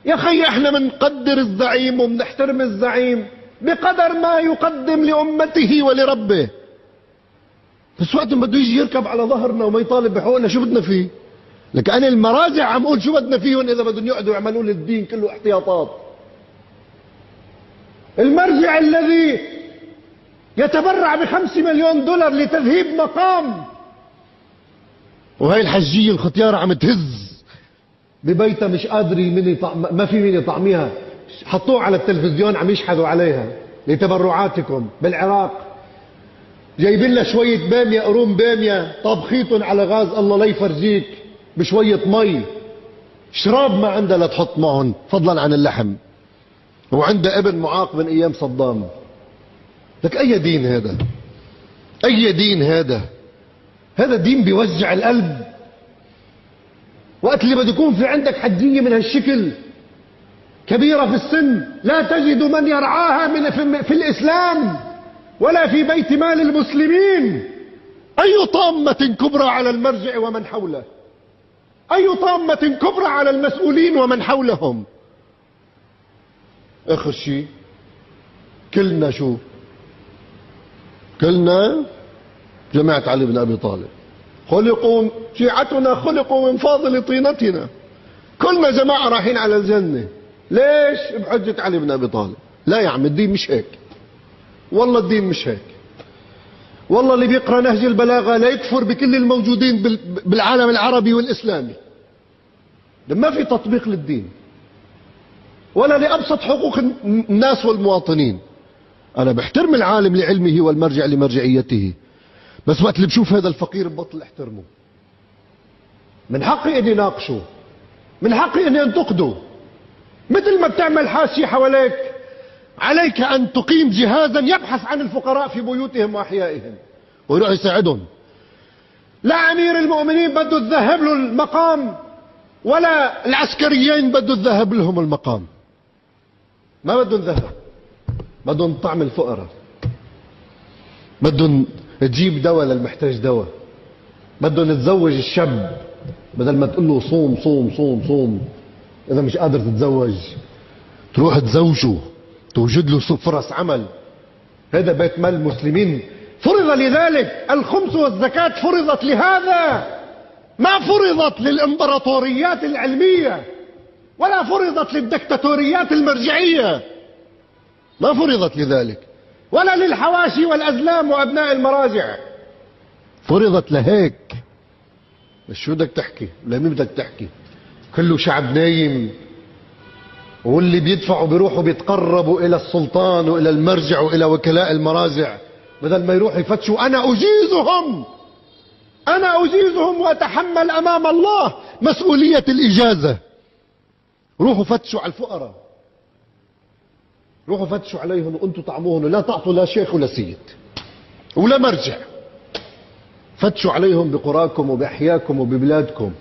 يا خي احنا بنقدر الزعيم وبنحترم الزعيم بقدر ما يقدم لأمته ولربه، بس وقت ما بده يجي يركب على ظهرنا وما يطالب بحقوقنا شو بدنا فيه؟ لك انا المراجع عم اقول شو بدنا فيهم اذا بدهم يقعدوا يعملوا للدين كله احتياطات. المرجع الذي يتبرع ب5 مليون دولار لتذهيب مقام، وهي الحجية الختيارة عم تهز ببيتها مش قادر ما في مين يطعميها، حطوه على التلفزيون عم يشحذوا عليها لتبرعاتكم بالعراق، جايبين لها شوية بامية قرون بامية طابخيتهم على غاز الله لا يفرجيك بشوية مي، شراب ما عندها لا تحط معهم فضلا عن اللحم، وعندها ابن معاق من ايام صدام. لك اي دين هذا؟ اي دين هذا؟ هذا دين بيوجع القلب. وقت اللي بده يكون في عندك حجية من هالشكل كبيرة في السن لا تجد من يرعاها في الإسلام ولا في بيت مال المسلمين، أي طامة كبرى على المرجع ومن حوله، أي طامة كبرى على المسؤولين ومن حولهم. آخر شيء كلنا شو؟ كلنا جماعة علي بن أبي طالب، خلقوا شيعتنا خلقوا من فاضل طينتنا، كلنا جماعة رايحين على الجنة. ليش؟ بحجة علي بن أبي طالب. لا يا عم الدين مش هيك، والله الدين مش هيك. والله اللي بيقرأ نهج البلاغة لا يكفر بكل الموجودين بالعالم العربي والإسلامي. ما في تطبيق للدين ولا لأبسط حقوق الناس والمواطنين. أنا بحترم العالم لعلمه والمرجع لمرجعيته، بس وقت اللي بشوف هذا الفقير ببطل احترمه. من حقي اني ناقشه، من حقي اني انتقده، مثل ما بتعمل حاشية حواليك عليك ان تقيم جهازا يبحث عن الفقراء في بيوتهم واحيائهم ويروح يساعدهم. لا امير المؤمنين بده تذهب له المقام ولا العسكريين بده تذهب لهم المقام، ما بدهم ذهب، بدهم طعم الفقراء، بدهم تجيب دواء للمحتاج دواء، بدهم تزوج الشاب بدل ما تقول له صوم صوم صوم صوم، اذا مش قادر تتزوج تروح تزوجه، توجد له فرص عمل. هذا بيت مال المسلمين فرض لذلك. الخمس والزكاة فرضت لهذا، ما فرضت للامبراطوريات العلمية ولا فرضت للدكتاتوريات المرجعية، ما فرضت لذلك، ولا للحواشي والأزلام وأبناء المراجع، فرضت لهيك. بس شو بدك تحكي؟ لمين بدك تحكي؟ كله شعب نايم، واللي بيدفعوا بيروحوا بيتقربوا إلى السلطان وإلى المرجع وإلى وكلاء المراجع بدل ما يروحوا يفتشوا. أنا أجيزهم وأتحمل أمام الله مسؤولية الإجازة. روحوا فتشوا على الفقراء، روحوا فتشوا عليهم وانتم طعموهم، لا تعطوا لا شيخ ولا سيد ولا مرجع، فتشوا عليهم بقراكم وبأحياكم وببلادكم.